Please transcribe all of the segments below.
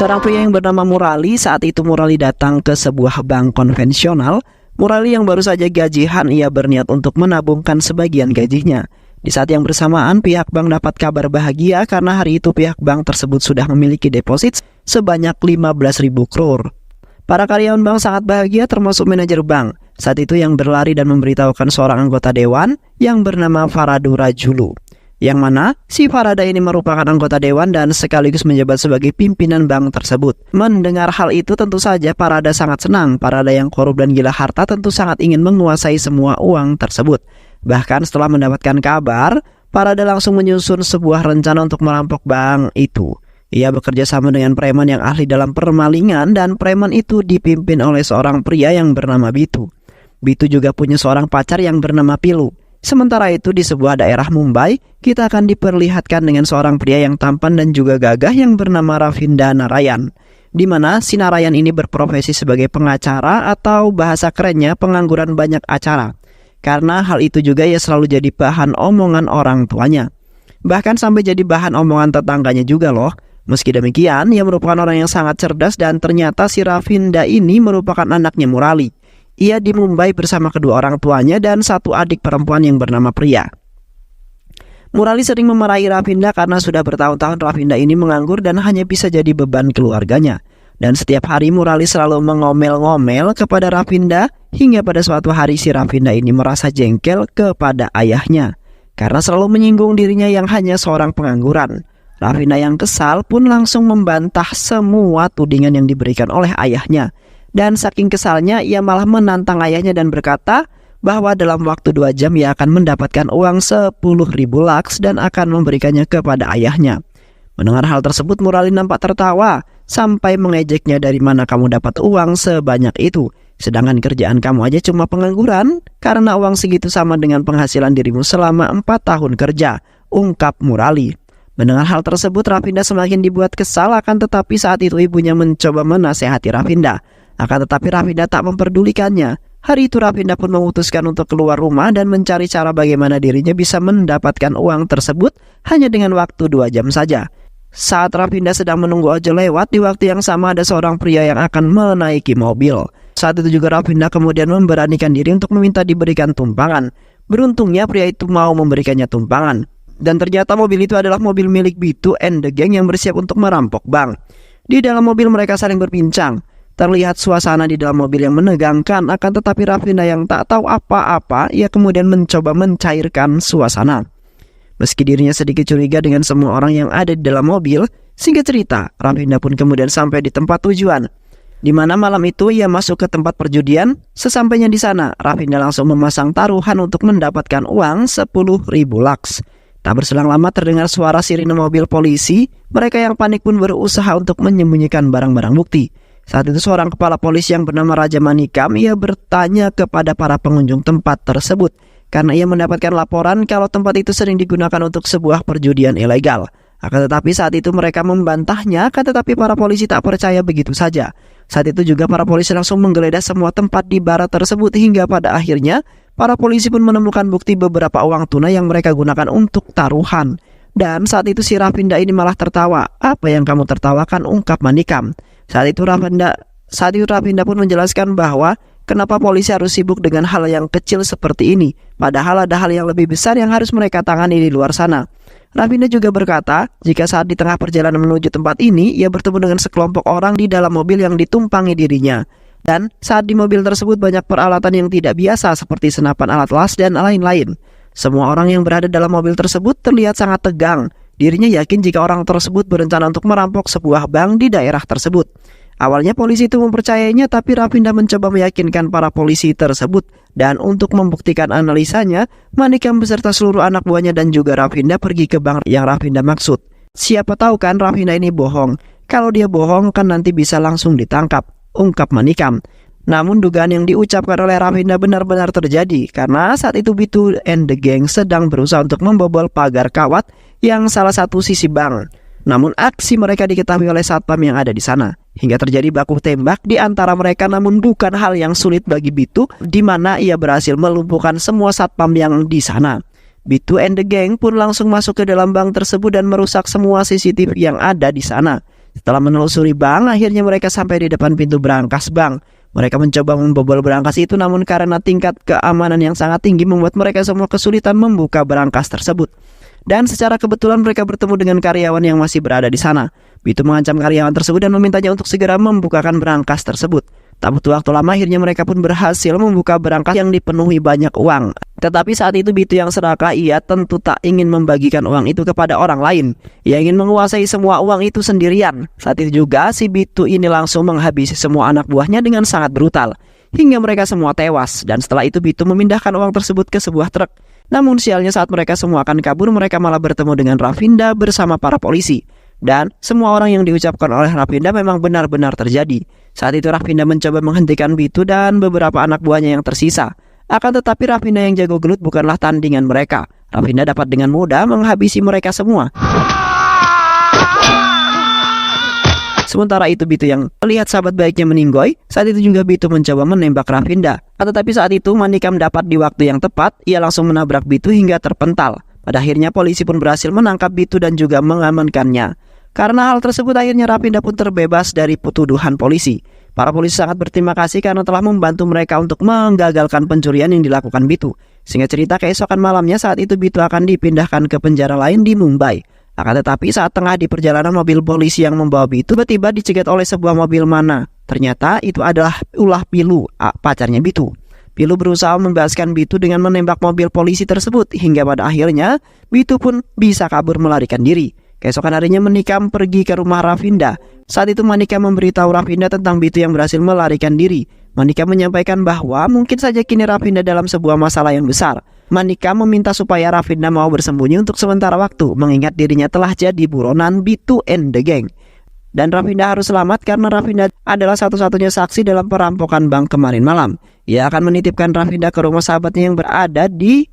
Seorang pria yang bernama Murali. Saat itu Murali datang ke sebuah bank konvensional. Murali yang baru saja gajian, ia berniat untuk menabungkan sebagian gajinya. Di saat yang bersamaan, pihak bank dapat kabar bahagia karena hari itu pihak bank tersebut sudah memiliki deposit sebanyak 15.000 crore. Para karyawan bank sangat bahagia termasuk manajer bank. Saat itu yang berlari dan memberitahukan seorang anggota dewan yang bernama Faradu Rajulu. Yang mana si Farada ini merupakan anggota dewan dan sekaligus menjabat sebagai pimpinan bank tersebut. Mendengar hal itu tentu saja Farada sangat senang. Farada yang korup dan gila harta tentu sangat ingin menguasai semua uang tersebut. Bahkan setelah mendapatkan kabar, Farada langsung menyusun sebuah rencana untuk merampok bank itu. Ia bekerja sama dengan preman yang ahli dalam permalingan dan preman itu dipimpin oleh seorang pria yang bernama Bitu. Bitu juga punya seorang pacar yang bernama Pilu. Sementara itu di sebuah daerah Mumbai, kita akan diperlihatkan dengan seorang pria yang tampan dan juga gagah yang bernama Ravinda Narayan. Di mana si Narayan ini berprofesi sebagai pengacara atau bahasa kerennya pengangguran banyak acara. Karena hal itu juga ia selalu jadi bahan omongan orang tuanya. Bahkan sampai jadi bahan omongan tetangganya juga loh. Meski demikian, ia merupakan orang yang sangat cerdas dan ternyata si Ravinda ini merupakan anaknya Murali. Ia di Mumbai bersama kedua orang tuanya dan satu adik perempuan yang bernama Priya. Murali sering memarahi Ravinda karena sudah bertahun-tahun Ravinda ini menganggur dan hanya bisa jadi beban keluarganya. Dan setiap hari Murali selalu mengomel-ngomel kepada Ravinda hingga pada suatu hari si Ravinda ini merasa jengkel kepada ayahnya karena selalu menyinggung dirinya yang hanya seorang pengangguran. Ravinda yang kesal pun langsung membantah semua tudingan yang diberikan oleh ayahnya. Dan saking kesalnya ia malah menantang ayahnya dan berkata bahwa dalam waktu 2 jam ia akan mendapatkan uang 10.000 lakhs dan akan memberikannya kepada ayahnya. Mendengar hal tersebut Murali nampak tertawa sampai mengejeknya, dari mana kamu dapat uang sebanyak itu? Sedangkan kerjaan kamu aja cuma pengangguran, karena uang segitu sama dengan penghasilan dirimu selama 4 tahun kerja, ungkap Murali. Mendengar hal tersebut Ravinda semakin dibuat kesal, akan tetapi saat itu ibunya mencoba menasehati Ravinda. Akan tetapi Ravinda tak memperdulikannya. Hari itu Ravinda pun memutuskan untuk keluar rumah dan mencari cara bagaimana dirinya bisa mendapatkan uang tersebut hanya dengan waktu 2 jam saja. Saat Ravinda sedang menunggu ojol lewat, di waktu yang sama ada seorang pria yang akan menaiki mobil. Saat itu juga Ravinda kemudian memberanikan diri untuk meminta diberikan tumpangan. Beruntungnya pria itu mau memberikannya tumpangan. Dan ternyata mobil itu adalah mobil milik Bitu and the Gang yang bersiap untuk merampok bank. Di dalam mobil mereka saling berbincang. Terlihat suasana di dalam mobil yang menegangkan, akan tetapi Ravinda yang tak tahu apa-apa, ia kemudian mencoba mencairkan suasana. Meski dirinya sedikit curiga dengan semua orang yang ada di dalam mobil, singkat cerita, Ravinda pun kemudian sampai di tempat tujuan. Di mana malam itu ia masuk ke tempat perjudian. Sesampainya di sana, Ravinda langsung memasang taruhan untuk mendapatkan uang 10.000 lakhs. Tak berselang lama terdengar suara sirine mobil polisi. Mereka yang panik pun berusaha untuk menyembunyikan barang-barang bukti. Saat itu seorang kepala polisi yang bernama Raja Manikam, ia bertanya kepada para pengunjung tempat tersebut karena ia mendapatkan laporan kalau tempat itu sering digunakan untuk sebuah perjudian ilegal. Akan tetapi saat itu mereka membantahnya, akan tetapi para polisi tak percaya begitu saja. Saat itu juga para polisi langsung menggeledah semua tempat di barat tersebut hingga pada akhirnya para polisi pun menemukan bukti beberapa uang tunai yang mereka gunakan untuk taruhan. Dan saat itu si Ravinda ini malah tertawa. Apa yang kamu tertawakan, ungkap Manikam. Saat itu Ravinda pun menjelaskan bahwa kenapa polisi harus sibuk dengan hal yang kecil seperti ini, padahal ada hal yang lebih besar yang harus mereka tangani di luar sana. Ravinda juga berkata, jika saat di tengah perjalanan menuju tempat ini, ia bertemu dengan sekelompok orang di dalam mobil yang ditumpangi dirinya. Dan saat di mobil tersebut banyak peralatan yang tidak biasa seperti senapan alat las dan lain-lain. Semua orang yang berada dalam mobil tersebut terlihat sangat tegang. Dirinya yakin jika orang tersebut berencana untuk merampok sebuah bank di daerah tersebut. Awalnya polisi itu mempercayainya, tapi Ravinda mencoba meyakinkan para polisi tersebut. Dan untuk membuktikan analisanya, Manikam beserta seluruh anak buahnya dan juga Ravinda pergi ke bank yang Ravinda maksud. Siapa tahu kan Ravinda ini bohong. Kalau dia bohong kan nanti bisa langsung ditangkap, ungkap Manikam. Namun dugaan yang diucapkan oleh Ravinda benar-benar terjadi karena saat itu Bitu and the Gang sedang berusaha untuk membobol pagar kawat yang salah satu sisi bank. Namun aksi mereka diketahui oleh satpam yang ada di sana hingga terjadi baku tembak di antara mereka. Namun bukan hal yang sulit bagi Bitu, di mana ia berhasil melumpuhkan semua satpam yang di sana. Bitu and the Gang pun langsung masuk ke dalam bank tersebut dan merusak semua CCTV yang ada di sana. Setelah menelusuri bank, akhirnya mereka sampai di depan pintu berangkas bank. Mereka mencoba membobol berangkas itu, namun karena tingkat keamanan yang sangat tinggi membuat mereka semua kesulitan membuka berangkas tersebut. Dan secara kebetulan mereka bertemu dengan karyawan yang masih berada di sana. Bitu mengancam karyawan tersebut dan memintanya untuk segera membukakan berangkas tersebut. Tak butuh waktu lama, akhirnya mereka pun berhasil membuka berangkas yang dipenuhi banyak uang. Tetapi saat itu Bitu yang serakah, ia tentu tak ingin membagikan uang itu kepada orang lain. Ia ingin menguasai semua uang itu sendirian. Saat itu juga si Bitu ini langsung menghabisi semua anak buahnya dengan sangat brutal, hingga mereka semua tewas. Dan setelah itu Bitu memindahkan uang tersebut ke sebuah truk. Namun sialnya saat mereka semua akan kabur, mereka malah bertemu dengan Rafinda bersama para polisi. Dan semua orang yang diucapkan oleh Rafinda memang benar-benar terjadi. Saat itu Rafinda mencoba menghentikan Bitu dan beberapa anak buahnya yang tersisa. Akan tetapi Rafinda yang jago gelut bukanlah tandingan mereka. Rafinda dapat dengan mudah menghabisi mereka semua. Sementara itu Bitu yang melihat sahabat baiknya meninggoy, saat itu juga Bitu mencoba menembak Rafinda. Tetapi saat itu Manikam dapat di waktu yang tepat, ia langsung menabrak Bitu hingga terpental. Pada akhirnya polisi pun berhasil menangkap Bitu dan juga mengamankannya. Karena hal tersebut akhirnya Rafinda pun terbebas dari tuduhan polisi. Para polisi sangat berterima kasih karena telah membantu mereka untuk menggagalkan pencurian yang dilakukan Bitu. Sehingga cerita keesokan malamnya saat itu Bitu akan dipindahkan ke penjara lain di Mumbai. Akan tetapi saat tengah di perjalanan, mobil polisi yang membawa Bitu tiba-tiba dicegat oleh sebuah mobil mana. Ternyata itu adalah ulah Pilu, pacarnya Bitu. Pilu berusaha membebaskan Bitu dengan menembak mobil polisi tersebut, hingga pada akhirnya Bitu pun bisa kabur melarikan diri. Keesokan harinya Manikam pergi ke rumah Rafinda. Saat itu Manikam memberitahu Rafinda tentang Bitu yang berhasil melarikan diri. Manikam menyampaikan bahwa mungkin saja kini Rafinda dalam sebuah masalah yang besar. Manikam meminta supaya Rafinda mau bersembunyi untuk sementara waktu, mengingat dirinya telah jadi buronan Bitu and the Gang. Dan Rafinda harus selamat karena Rafinda adalah satu-satunya saksi dalam perampokan bank kemarin malam. Ia akan menitipkan Rafinda ke rumah sahabatnya yang berada di...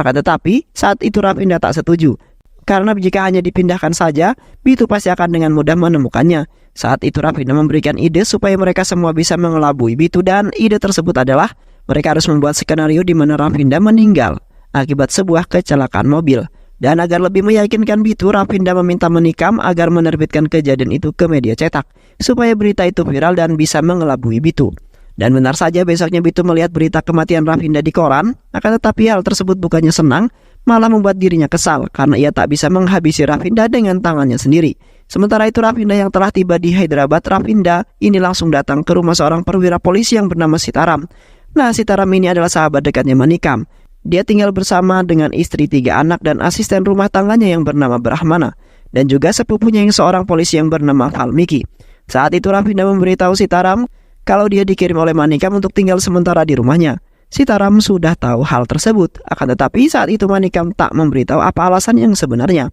Akan tetapi saat itu Rafinda tak setuju. Karena jika hanya dipindahkan saja, Bitu pasti akan dengan mudah menemukannya. Saat itu Rafinda memberikan ide supaya mereka semua bisa mengelabui Bitu, dan ide tersebut adalah mereka harus membuat skenario di mana Rafinda meninggal akibat sebuah kecelakaan mobil. Dan agar lebih meyakinkan Bitu, Rafinda meminta Manikam agar menerbitkan kejadian itu ke media cetak supaya berita itu viral dan bisa mengelabui Bitu. Dan benar saja besoknya Bitu melihat berita kematian Rafinda di koran. Akan tetapi hal tersebut bukannya senang, malah membuat dirinya kesal karena ia tak bisa menghabisi Rafinda dengan tangannya sendiri. Sementara itu Rafinda yang telah tiba di Hyderabad, Rafinda ini langsung datang ke rumah seorang perwira polisi yang bernama Sitaram. Nah, Sitaram ini adalah sahabat dekatnya Manikam. Dia tinggal bersama dengan istri, 3 anak, dan asisten rumah tangganya yang bernama Brahmana, dan juga sepupunya yang seorang polisi yang bernama Valmiki. Saat itu Rafinda memberitahu Sitaram kalau dia dikirim oleh Manikam untuk tinggal sementara di rumahnya. Sitaram sudah tahu hal tersebut, akan tetapi saat itu Manikam tak memberitahu apa alasan yang sebenarnya.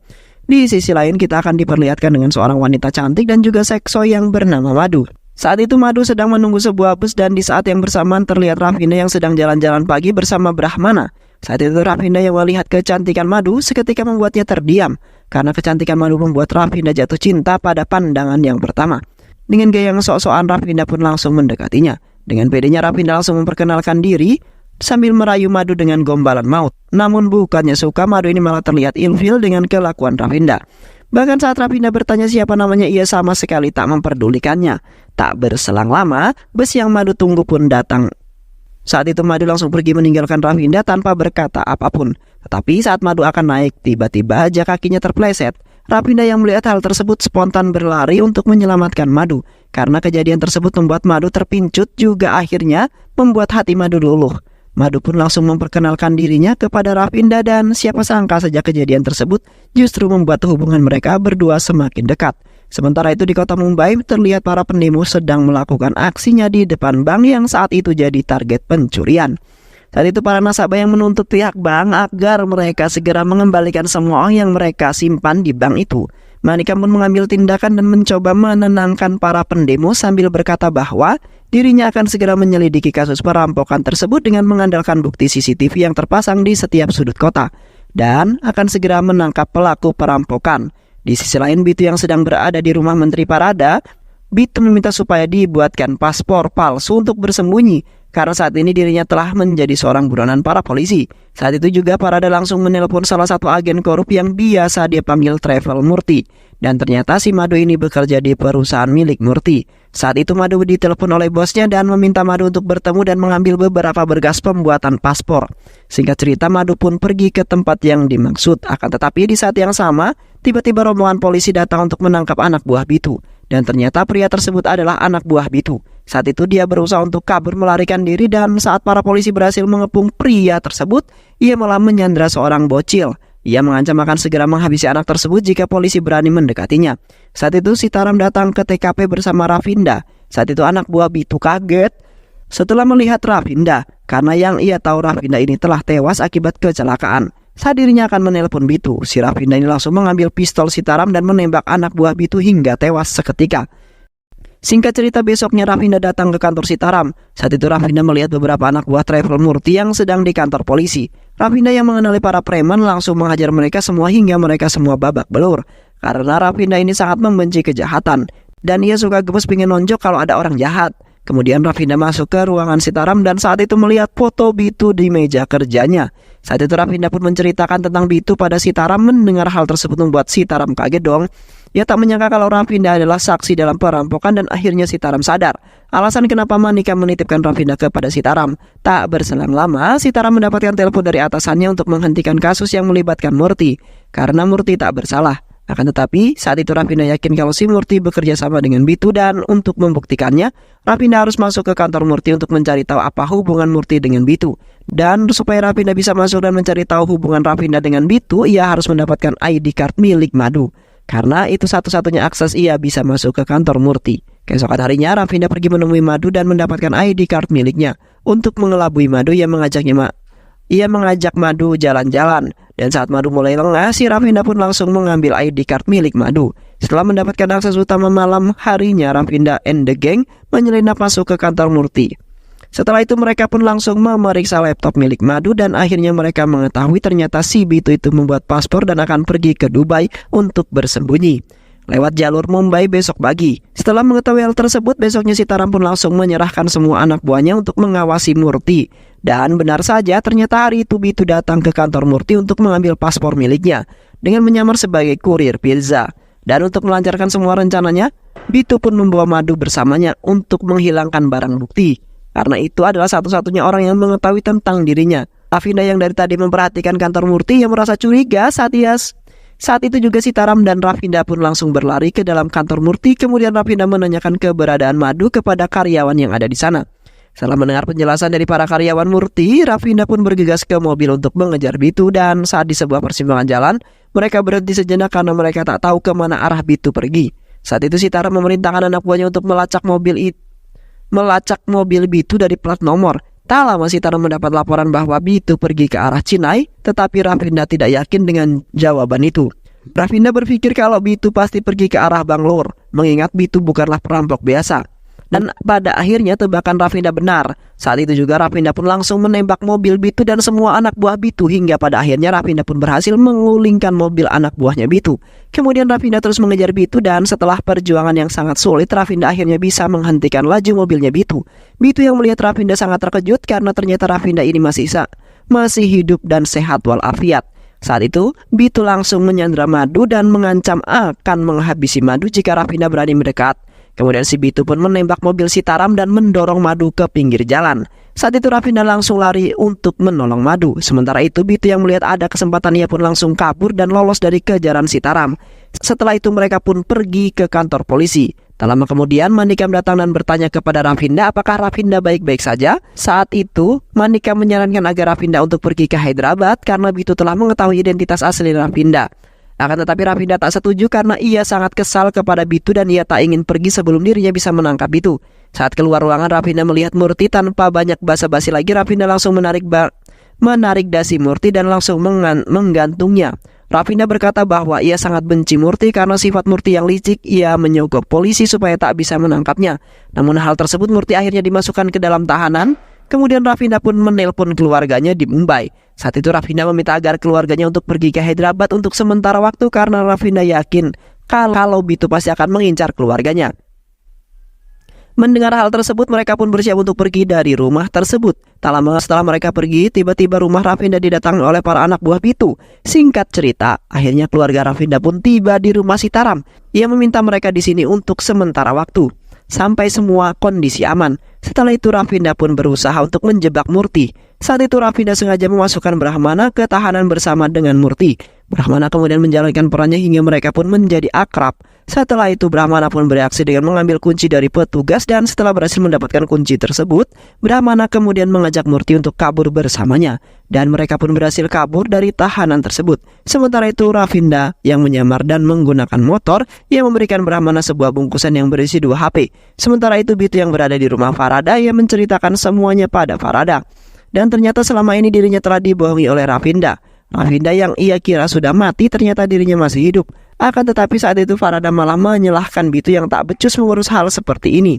Di sisi lain kita akan diperlihatkan dengan seorang wanita cantik dan juga sekso yang bernama Madu. Saat itu Madu sedang menunggu sebuah bus, dan di saat yang bersamaan terlihat Rafinda yang sedang jalan-jalan pagi bersama Brahmana. Saat itu Rafinda yang melihat kecantikan Madu seketika membuatnya terdiam, karena kecantikan Madu membuat Rafinda jatuh cinta pada pandangan yang pertama. Dengan gaya yang sok-sokan Rafinda pun langsung mendekatinya. Dengan pedenya Rafinda langsung memperkenalkan diri sambil merayu Madu dengan gombalan maut. Namun bukannya suka, Madu ini malah terlihat ilfil dengan kelakuan Rafinda. Bahkan saat Rafinda bertanya siapa namanya, ia sama sekali tak memperdulikannya. Tak berselang lama, bus yang Madu tunggu pun datang. Saat itu Madu langsung pergi meninggalkan Rafinda tanpa berkata apapun. Tetapi saat Madu akan naik, tiba-tiba aja kakinya terpleset. Rafinda yang melihat hal tersebut spontan berlari untuk menyelamatkan Madu. Karena kejadian tersebut membuat Madu terpincut, juga akhirnya membuat hati Madu luluh. Madu pun langsung memperkenalkan dirinya kepada Rafinda, dan siapa sangka saja kejadian tersebut justru membuat hubungan mereka berdua semakin dekat. Sementara itu di kota Mumbai terlihat para pendemo sedang melakukan aksinya di depan bank yang saat itu jadi target pencurian. Saat itu para nasabah yang menuntut pihak bank agar mereka segera mengembalikan semua uang yang mereka simpan di bank itu. Manikam pun mengambil tindakan dan mencoba menenangkan para pendemo sambil berkata bahwa dirinya akan segera menyelidiki kasus perampokan tersebut dengan mengandalkan bukti CCTV yang terpasang di setiap sudut kota, dan akan segera menangkap pelaku perampokan. Di sisi lain, Bitu yang sedang berada di rumah Menteri Parada, Bitu meminta supaya dibuatkan paspor palsu untuk bersembunyi, karena saat ini dirinya telah menjadi seorang buronan para polisi. Saat itu juga Parada langsung menelpon salah satu agen korup yang biasa dia panggil Travel Murti. Dan ternyata si Madu ini bekerja di perusahaan milik Murti. Saat itu Madu ditelepon oleh bosnya dan meminta Madu untuk bertemu dan mengambil beberapa berkas pembuatan paspor. Singkat cerita, Madu pun pergi ke tempat yang dimaksud. Akan tetapi di saat yang sama, tiba-tiba rombongan polisi datang untuk menangkap anak buah Bitu. Dan ternyata pria tersebut adalah anak buah Bitu. Saat itu dia berusaha untuk kabur melarikan diri, dan saat para polisi berhasil mengepung pria tersebut, ia malah menyandra seorang bocil. Ia mengancam akan segera menghabisi anak tersebut jika polisi berani mendekatinya. Saat itu Sitaram datang ke TKP bersama Rafinda. Saat itu anak buah Bitu kaget setelah melihat Rafinda, karena yang ia tahu Rafinda ini telah tewas akibat kecelakaan. Saat dirinya akan menelpon Bitu, si Rafinda ini langsung mengambil pistol Sitaram dan menembak anak buah Bitu hingga tewas seketika. Singkat cerita, besoknya Rafinda datang ke kantor Sitaram. Saat itu Rafinda melihat beberapa anak buah Travel Murti yang sedang di kantor polisi. Rafinda yang mengenali para preman langsung menghajar mereka semua hingga mereka semua babak belur. Karena Rafinda ini sangat membenci kejahatan, dan ia suka gemes pengen nonjok kalau ada orang jahat. Kemudian Rafinda masuk ke ruangan Sitaram dan saat itu melihat foto Bitu di meja kerjanya. Saat itu Rafinda pun menceritakan tentang Bitu pada Sitaram. Mendengar hal tersebut membuat Sitaram kaget dong. Ia tak menyangka kalau Rafinda adalah saksi dalam perampokan, dan akhirnya Sitaram sadar alasan kenapa Manika menitipkan Rafinda kepada Sitaram. Tak berselang lama, Sitaram mendapatkan telepon dari atasannya untuk menghentikan kasus yang melibatkan Murti, karena Murti tak bersalah. Akan tetapi, saat itu Rafinda yakin kalau si Murti bekerja sama dengan Bitu, dan untuk membuktikannya, Rafinda harus masuk ke kantor Murti untuk mencari tahu apa hubungan Murti dengan Bitu. Dan supaya Rafinda bisa masuk dan mencari tahu hubungan Rafinda dengan Bitu, ia harus mendapatkan ID card milik Madu. Karena itu satu-satunya akses ia bisa masuk ke kantor Murti. Keesokan harinya, Rafinda pergi menemui Madu dan mendapatkan ID card miliknya. Untuk mengelabui Madu, ia mengajak Madu jalan-jalan. Dan saat Madu mulai lengah, si Rafinda pun langsung mengambil ID card milik Madu. Setelah mendapatkan akses utama, malam harinya Rafinda and the gang menyelinap masuk ke kantor Murti. Setelah itu mereka pun langsung memeriksa laptop milik Madu, dan akhirnya mereka mengetahui ternyata si Bitu itu membuat paspor dan akan pergi ke Dubai untuk bersembunyi lewat jalur Mumbai besok pagi. Setelah mengetahui hal tersebut, besoknya Sitaram pun langsung menyerahkan semua anak buahnya untuk mengawasi Murti. Dan benar saja, ternyata hari itu Bitu datang ke kantor Murti untuk mengambil paspor miliknya dengan menyamar sebagai kurir pizza. Dan untuk melancarkan semua rencananya, Bitu pun membawa Madu bersamanya untuk menghilangkan barang bukti. Karena itu adalah satu-satunya orang yang mengetahui tentang dirinya. Rafinda yang dari tadi memperhatikan kantor Murti yang merasa curiga saat itu juga Sitaram dan Rafinda pun langsung berlari ke dalam kantor Murti. Kemudian Rafinda menanyakan keberadaan Madu kepada karyawan yang ada di sana. Setelah mendengar penjelasan dari para karyawan Murti, Rafinda pun bergegas ke mobil untuk mengejar Bitu. Dan saat di sebuah persimpangan jalan, mereka berhenti sejenak karena mereka tak tahu kemana arah Bitu pergi. Saat itu Sitaram memerintahkan anak buahnya untuk melacak mobil Bitu dari plat nomor. Tak lama Sitaram mendapat laporan bahwa Bitu pergi ke arah Cinai, tetapi Rafinda tidak yakin dengan jawaban itu. Rafinda berpikir kalau Bitu pasti pergi ke arah Bangalore, mengingat Bitu bukanlah perampok biasa. Dan pada akhirnya tebakan Rafinda benar. Saat itu juga Rafinda pun langsung menembak mobil Bitu dan semua anak buah Bitu, hingga pada akhirnya Rafinda pun berhasil mengulingkan mobil anak buahnya Bitu. Kemudian Rafinda terus mengejar Bitu, dan setelah perjuangan yang sangat sulit, Rafinda akhirnya bisa menghentikan laju mobilnya Bitu. Bitu yang melihat Rafinda sangat terkejut karena ternyata Rafinda ini masih hidup dan sehat walafiat. Saat itu, Bitu langsung menyandra Madu dan mengancam akan menghabisi Madu jika Rafinda berani mendekat. Kemudian si Bitu pun menembak mobil Sitaram dan mendorong Madu ke pinggir jalan. Saat itu Rafinda langsung lari untuk menolong Madu. Sementara itu Bitu yang melihat ada kesempatan, ia pun langsung kabur dan lolos dari kejaran Sitaram. Setelah itu mereka pun pergi ke kantor polisi. Tak lama kemudian Manikam datang dan bertanya kepada Rafinda apakah Rafinda baik-baik saja. Saat itu Manikam menyarankan agar Rafinda untuk pergi ke Hyderabad karena Bitu telah mengetahui identitas asli Rafinda. Akan tetapi Rafinda tak setuju karena ia sangat kesal kepada Bitu dan ia tak ingin pergi sebelum dirinya bisa menangkap Bitu. Saat keluar ruangan, Rafinda melihat Murti. Tanpa banyak basa-basi lagi, Rafinda langsung menarik dasi Murti dan langsung menggantungnya. Rafinda berkata bahwa ia sangat benci Murti karena sifat Murti yang licik. Ia menyogok polisi supaya tak bisa menangkapnya. Namun hal tersebut Murti akhirnya dimasukkan ke dalam tahanan. Kemudian Rafinda pun menelpon keluarganya di Mumbai. Saat itu Rafinda meminta agar keluarganya untuk pergi ke Hyderabad untuk sementara waktu karena Rafinda yakin kalau Bitu pasti akan mengincar keluarganya. Mendengar hal tersebut, mereka pun bersiap untuk pergi dari rumah tersebut. Tak lama setelah mereka pergi, tiba-tiba rumah Rafinda didatangi oleh para anak buah Bitu. Singkat cerita, akhirnya keluarga Rafinda pun tiba di rumah Sitaram. Ia meminta mereka di sini untuk sementara waktu, sampai semua kondisi aman. Setelah itu Rafinda pun berusaha untuk menjebak Murti. Saat itu Rafinda sengaja memasukkan Brahmana ke tahanan bersama dengan Murti. Brahmana kemudian menjalankan perannya hingga mereka pun menjadi akrab. Setelah itu Brahmana pun bereaksi dengan mengambil kunci dari petugas, dan setelah berhasil mendapatkan kunci tersebut, Brahmana kemudian mengajak Murti untuk kabur bersamanya, dan mereka pun berhasil kabur dari tahanan tersebut. Sementara itu Rafinda yang menyamar dan menggunakan motor, ia memberikan Brahmana sebuah bungkusan yang berisi 2 HP. Sementara itu Bitu yang berada di rumah Farada, ia menceritakan semuanya pada Farada. Dan ternyata selama ini dirinya telah dibohongi oleh Rafinda. Rafinda yang ia kira sudah mati ternyata dirinya masih hidup. Akan tetapi saat itu Farada malah menyalahkan Bitu yang tak becus mengurus hal seperti ini.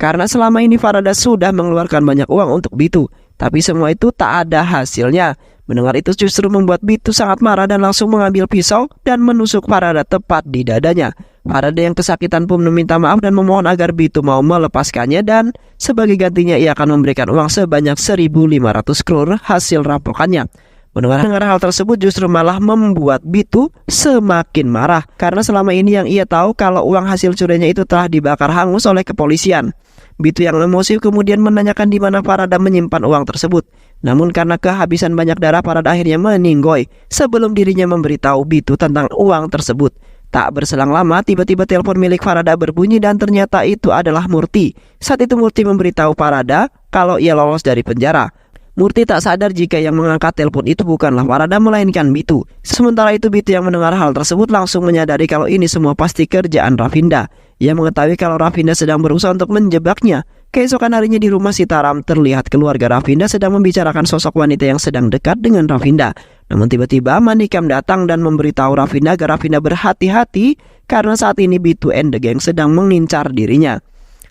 Karena selama ini Farada sudah mengeluarkan banyak uang untuk Bitu, tapi semua itu tak ada hasilnya. Mendengar itu justru membuat Bitu sangat marah dan langsung mengambil pisau dan menusuk Farada tepat di dadanya. Farada yang kesakitan pun meminta maaf dan memohon agar Bitu mau melepaskannya, dan sebagai gantinya ia akan memberikan uang sebanyak 1.500 crore hasil rampokannya. Mendengar hal tersebut justru malah membuat Bitu semakin marah, karena selama ini yang ia tahu kalau uang hasil curiannya itu telah dibakar hangus oleh kepolisian. Bitu yang emosi kemudian menanyakan di mana Farada menyimpan uang tersebut. Namun karena kehabisan banyak darah, Farada akhirnya meninggoy sebelum dirinya memberitahu Bitu tentang uang tersebut. Tak berselang lama, tiba-tiba telepon milik Farada berbunyi dan ternyata itu adalah Murti. Saat itu Murti memberitahu Farada kalau ia lolos dari penjara. Murti tak sadar jika yang mengangkat telepon itu bukanlah Farada melainkan Bitu. Sementara itu Bitu yang mendengar hal tersebut langsung menyadari kalau ini semua pasti kerjaan Rafinda. Ia mengetahui kalau Rafinda sedang berusaha untuk menjebaknya. Keesokan harinya di rumah Sitaram terlihat keluarga Rafinda sedang membicarakan sosok wanita yang sedang dekat dengan Rafinda. Namun tiba-tiba Manikam datang dan memberitahu Rafinda agar Rafinda berhati-hati karena saat ini Bitu and the gang sedang mengincar dirinya.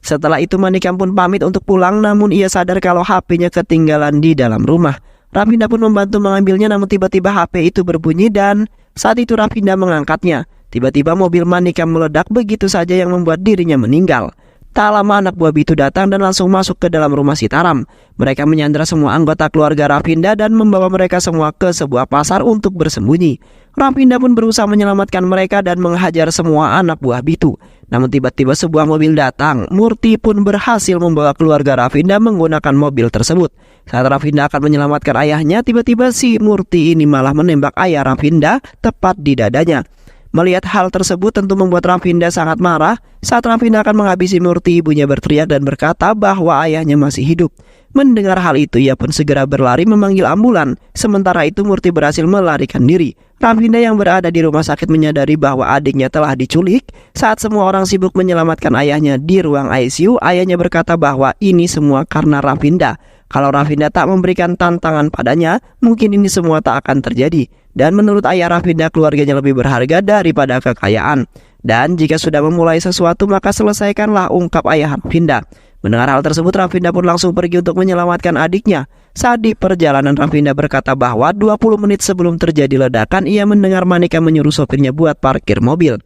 Setelah itu Manikam pun pamit untuk pulang, namun ia sadar kalau HP-nya ketinggalan di dalam rumah. Rafinda pun membantu mengambilnya, namun tiba-tiba HP itu berbunyi dan saat itu Rafinda mengangkatnya. Tiba-tiba mobil Manikam meledak begitu saja yang membuat dirinya meninggal. Tak lama anak buah Bitu datang dan langsung masuk ke dalam rumah Sitaram. Mereka menyandra semua anggota keluarga Rafinda dan membawa mereka semua ke sebuah pasar untuk bersembunyi. Rafinda pun berusaha menyelamatkan mereka dan menghajar semua anak buah Bitu. Namun tiba-tiba sebuah mobil datang. Murti pun berhasil membawa keluarga Rafinda menggunakan mobil tersebut. Saat Rafinda akan menyelamatkan ayahnya, tiba-tiba si Murti ini malah menembak ayah Rafinda tepat di dadanya. Melihat hal tersebut tentu membuat Rafinda sangat marah. Saat Rafinda akan menghabisi Murti, ibunya berteriak dan berkata bahwa ayahnya masih hidup. Mendengar hal itu, ia pun segera berlari memanggil ambulan. Sementara itu Murti berhasil melarikan diri. Rafinda yang berada di rumah sakit menyadari bahwa adiknya telah diculik. Saat semua orang sibuk menyelamatkan ayahnya di ruang ICU, ayahnya berkata bahwa ini semua karena Rafinda. Kalau Rafinda tak memberikan tantangan padanya, mungkin ini semua tak akan terjadi. Dan menurut ayah Rafinda, keluarganya lebih berharga daripada kekayaan. Dan jika sudah memulai sesuatu, maka selesaikanlah, ungkap ayah Rafinda. Mendengar hal tersebut, Rafinda pun langsung pergi untuk menyelamatkan adiknya. Saat di perjalanan, Rafinda berkata bahwa 20 menit sebelum terjadi ledakan, ia mendengar Manika menyuruh sopirnya buat parkir mobil.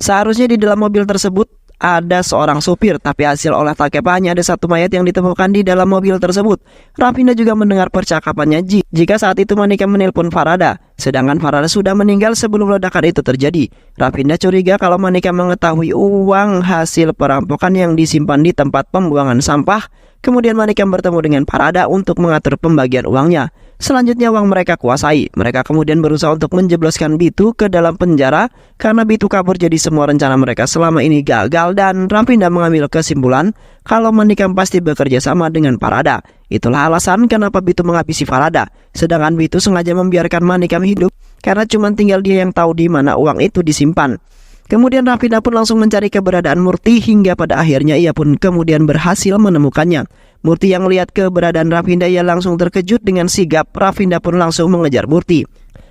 Seharusnya di dalam mobil tersebut ada seorang supir, tapi hasil olah tkp hanya ada satu mayat yang ditemukan di dalam mobil tersebut. Rafinda juga mendengar percakapannya jika saat itu Manika menelpon Farada, sedangkan Farada sudah meninggal sebelum ledakan itu terjadi. Rafinda curiga kalau Manika mengetahui uang hasil perampokan yang disimpan di tempat pembuangan sampah. Kemudian Manika bertemu dengan Farada untuk mengatur pembagian uangnya. Selanjutnya uang mereka kuasai. Mereka kemudian berusaha untuk menjebloskan Bitu ke dalam penjara karena Bitu kabur, jadi semua rencana mereka selama ini gagal. Dan Rafinda mengambil kesimpulan kalau Manikam pasti bekerja sama dengan Farada. Itulah alasan kenapa Bitu menghabisi Farada. Sedangkan Bitu sengaja membiarkan Manikam hidup karena cuma tinggal dia yang tahu di mana uang itu disimpan. Kemudian Rafinda pun langsung mencari keberadaan Murti hingga pada akhirnya ia pun kemudian berhasil menemukannya. Murti yang melihat keberadaan Rafinda, ia langsung terkejut dengan sigap. Rafinda pun langsung mengejar Murti.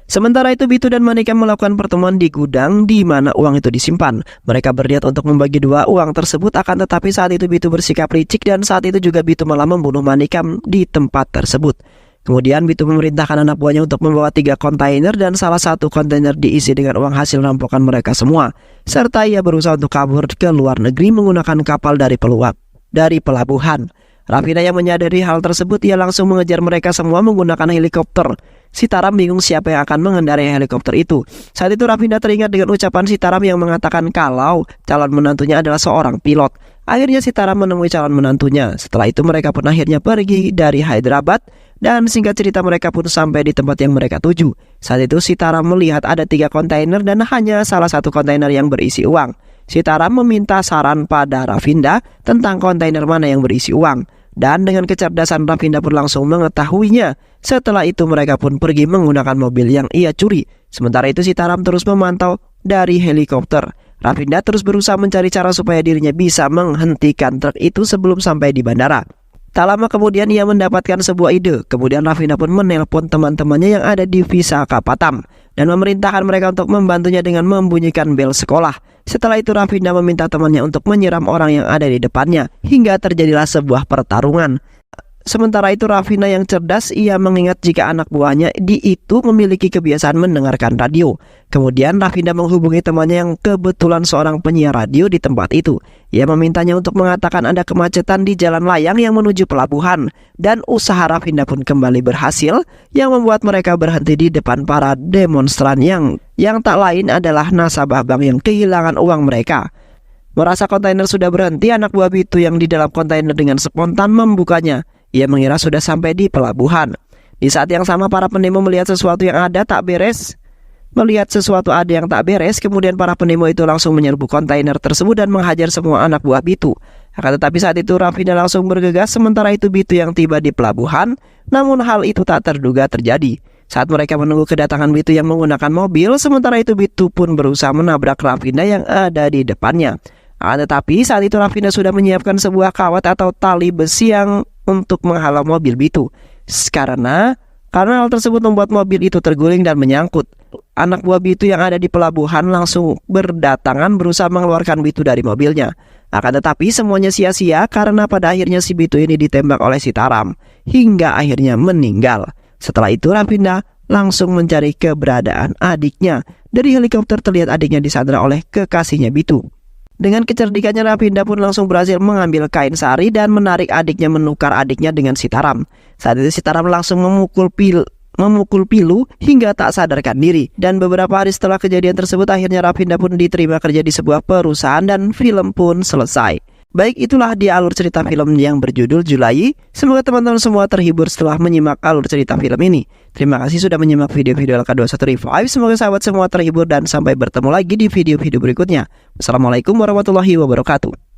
Sementara itu Bitu dan Manikam melakukan pertemuan di gudang di mana uang itu disimpan. Mereka berniat untuk membagi dua uang tersebut, akan tetapi saat itu Bitu bersikap licik dan saat itu juga Bitu malah membunuh Manikam di tempat tersebut. Kemudian Bitu memerintahkan anak buahnya untuk membawa 3 kontainer dan salah satu kontainer diisi dengan uang hasil rampokan mereka semua. Serta ia berusaha untuk kabur ke luar negeri menggunakan kapal dari pelabuhan. Rafinda yang menyadari hal tersebut, ia langsung mengejar mereka semua menggunakan helikopter. Sitaram bingung siapa yang akan mengendarai helikopter itu. Saat itu Rafinda teringat dengan ucapan Sitaram yang mengatakan kalau calon menantunya adalah seorang pilot. Akhirnya Sitaram menemui calon menantunya. Setelah itu mereka pun akhirnya pergi dari Hyderabad dan singkat cerita mereka pun sampai di tempat yang mereka tuju. Saat itu Sitaram melihat ada 3 kontainer dan hanya salah satu kontainer yang berisi uang. Sitaram meminta saran pada Rafinda tentang kontainer mana yang berisi uang. Dan dengan kecerdasan Rafinda pun langsung mengetahuinya. Setelah itu mereka pun pergi menggunakan mobil yang ia curi. Sementara itu Sitaram terus memantau dari helikopter. Rafinda terus berusaha mencari cara supaya dirinya bisa menghentikan truk itu sebelum sampai di bandara. Tak lama kemudian ia mendapatkan sebuah ide. Kemudian Rafinda pun menelpon teman-temannya yang ada di Visakha Patam dan memerintahkan mereka untuk membantunya dengan membunyikan bel sekolah. Setelah itu Rafinda meminta temannya untuk menyiram orang yang ada di depannya hingga terjadilah sebuah pertarungan. Sementara itu Rafinda yang cerdas, ia mengingat jika anak buahnya itu memiliki kebiasaan mendengarkan radio. Kemudian Rafinda menghubungi temannya yang kebetulan seorang penyiar radio di tempat itu. Ia memintanya untuk mengatakan ada kemacetan di jalan layang yang menuju pelabuhan. Dan usaha Rafinda pun kembali berhasil, yang membuat mereka berhenti di depan para demonstran yang tak lain adalah nasabah bank yang kehilangan uang mereka. Merasa kontainer sudah berhenti, anak buah Bitu yang di dalam kontainer dengan spontan membukanya. Ia mengira sudah sampai di pelabuhan. Di saat yang sama para pendemo melihat sesuatu yang tak beres. Kemudian para pendemo itu langsung menyerbu kontainer tersebut dan menghajar semua anak buah Bitu. Akan tetapi saat itu Rafinda langsung bergegas, sementara itu Bitu yang tiba di pelabuhan. Namun hal itu tak terduga terjadi. Saat mereka menunggu kedatangan Bitu yang menggunakan mobil, sementara itu Bitu pun berusaha menabrak Rafinda yang ada di depannya. Tetapi saat itu Rafinda sudah menyiapkan sebuah kawat atau tali besi yang untuk menghalau mobil Bitu. Karena hal tersebut membuat mobil itu terguling dan menyangkut. Anak buah Bitu yang ada di pelabuhan langsung berdatangan berusaha mengeluarkan Bitu dari mobilnya. Akan tetapi semuanya sia-sia karena pada akhirnya si Bitu ini ditembak oleh Sitaram hingga akhirnya meninggal. Setelah itu Rafinda langsung mencari keberadaan adiknya. Dari helikopter terlihat adiknya disandra oleh kekasihnya Bitu. Dengan kecerdikannya Rafinda pun langsung berhasil mengambil kain sari dan menarik adiknya, menukar adiknya dengan Sitaram. Saat itu Sitaram langsung memukul pilu hingga tak sadarkan diri. Dan beberapa hari setelah kejadian tersebut akhirnya Rafinda pun diterima kerja di sebuah perusahaan dan film pun selesai. Baik, itulah dia alur cerita film yang berjudul Julai. Semoga teman-teman semua terhibur setelah menyimak alur cerita film ini. Terima kasih sudah menyimak video-video LK21 Revive. Semoga sahabat semua terhibur dan sampai bertemu lagi di video-video berikutnya. Wassalamualaikum warahmatullahi wabarakatuh.